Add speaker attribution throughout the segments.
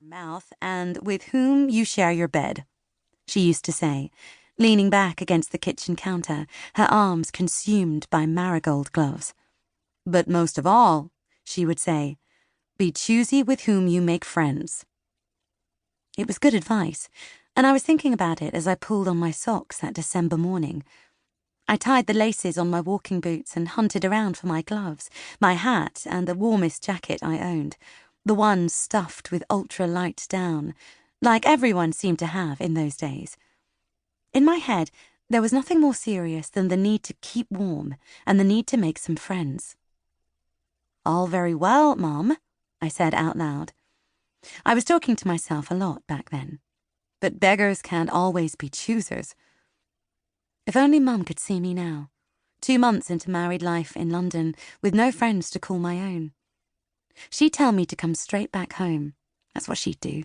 Speaker 1: mouth and with whom you share your bed, she used to say, leaning back against the kitchen counter, her arms consumed by marigold gloves. But most of all, she would say, be choosy with whom you make friends. It was good advice, and I was thinking about it as I pulled on my socks that December morning. I tied the laces on my walking boots and hunted around for my gloves, my hat, and the warmest jacket I owned, the one stuffed with ultra-light down, like everyone seemed to have in those days. In my head, there was nothing more serious than the need to keep warm and the need to make some friends. "All very well, Mum," I said out loud. I was talking to myself a lot back then. But beggars can't always be choosers. If only Mum could see me now, 2 months into married life in London, with no friends to call my own. She'd tell me to come straight back home. That's what she'd do.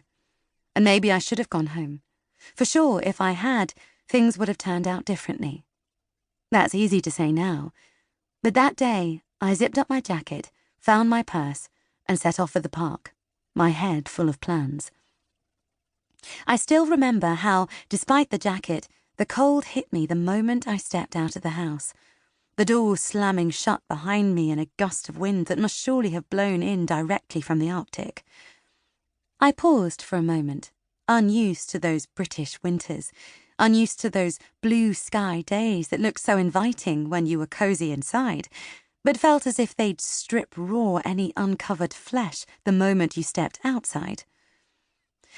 Speaker 1: And maybe I should have gone home. For sure, if I had, things would have turned out differently. That's easy to say now. But that day, I zipped up my jacket, found my purse, and set off for the park, my head full of plans. I still remember how, despite the jacket, the cold hit me the moment I stepped out of the house, the door slamming shut behind me in a gust of wind that must surely have blown in directly from the Arctic. I paused for a moment, unused to those British winters, unused to those blue sky days that looked so inviting when you were cozy inside, but felt as if they'd strip raw any uncovered flesh the moment you stepped outside.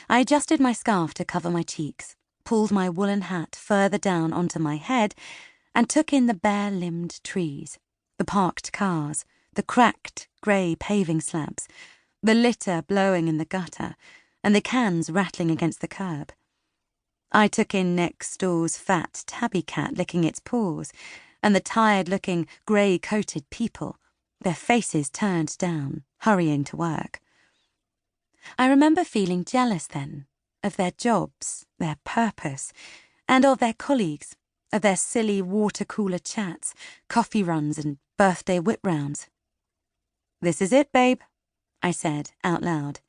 Speaker 1: I adjusted my scarf to cover my cheeks, pulled my woolen hat further down onto my head, and took in the bare-limbed trees, the parked cars, the cracked grey paving slabs, the litter blowing in the gutter, and the cans rattling against the curb. I took in next door's fat tabby cat licking its paws, and the tired-looking, grey-coated people, their faces turned down, hurrying to work. I remember feeling jealous then, of their jobs, their purpose, and of their colleagues, of their silly water-cooler chats, coffee runs and birthday whip rounds. "This is it, babe," I said out loud.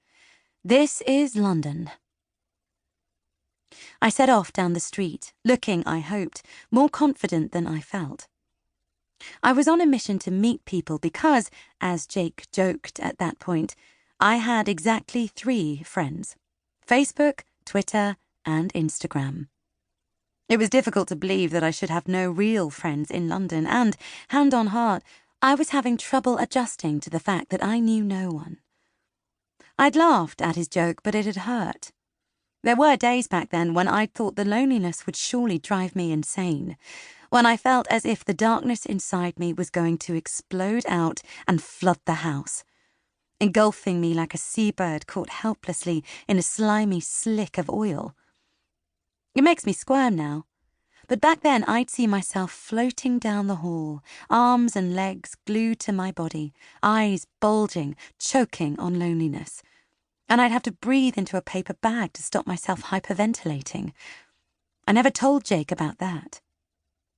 Speaker 1: "This is London." I set off down the street, looking, I hoped, more confident than I felt. I was on a mission to meet people because, as Jake joked at that point, I had exactly 3 friends: Facebook, Twitter, and Instagram. It was difficult to believe that I should have no real friends in London, and, hand on heart, I was having trouble adjusting to the fact that I knew no one. I'd laughed at his joke, but it had hurt. There were days back then when I'd thought the loneliness would surely drive me insane, when I felt as if the darkness inside me was going to explode out and flood the house, engulfing me like a seabird caught helplessly in a slimy slick of oil. It makes me squirm now, but back then I'd see myself floating down the hall, arms and legs glued to my body, eyes bulging, choking on loneliness, and I'd have to breathe into a paper bag to stop myself hyperventilating. I never told Jake about that.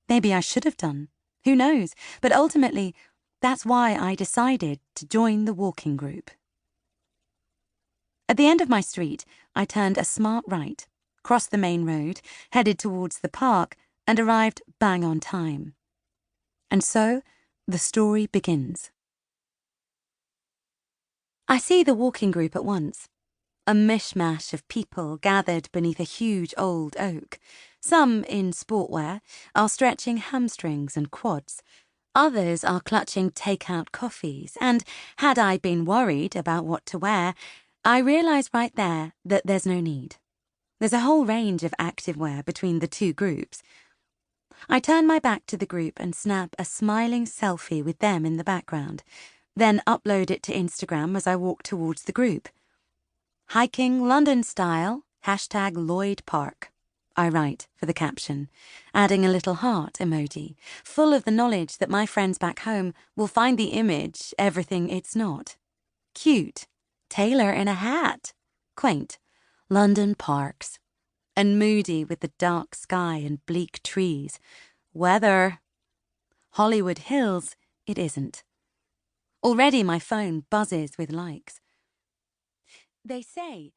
Speaker 1: Maybe I should have done. Who knows? But ultimately, that's why I decided to join the walking group. At the end of my street, I turned a smart right, crossed the main road, headed towards the park, and arrived bang on time. And so, the story begins. I see the walking group at once. A mishmash of people gathered beneath a huge old oak. Some, in sportwear, are stretching hamstrings and quads. Others are clutching take-out coffees, and had I been worried about what to wear, I realise right there that there's no need. There's a whole range of activewear between the 2 groups. I turn my back to the group and snap a smiling selfie with them in the background, then upload it to Instagram as I walk towards the group. "Hiking London style, #Lloyd Park," I write for the caption, adding a little heart emoji, full of the knowledge that my friends back home will find the image everything it's not. Cute. Taylor in a hat. Quaint. London parks. And moody with the dark sky and bleak trees. Weather. Hollywood Hills, it isn't. Already my phone buzzes with likes. They say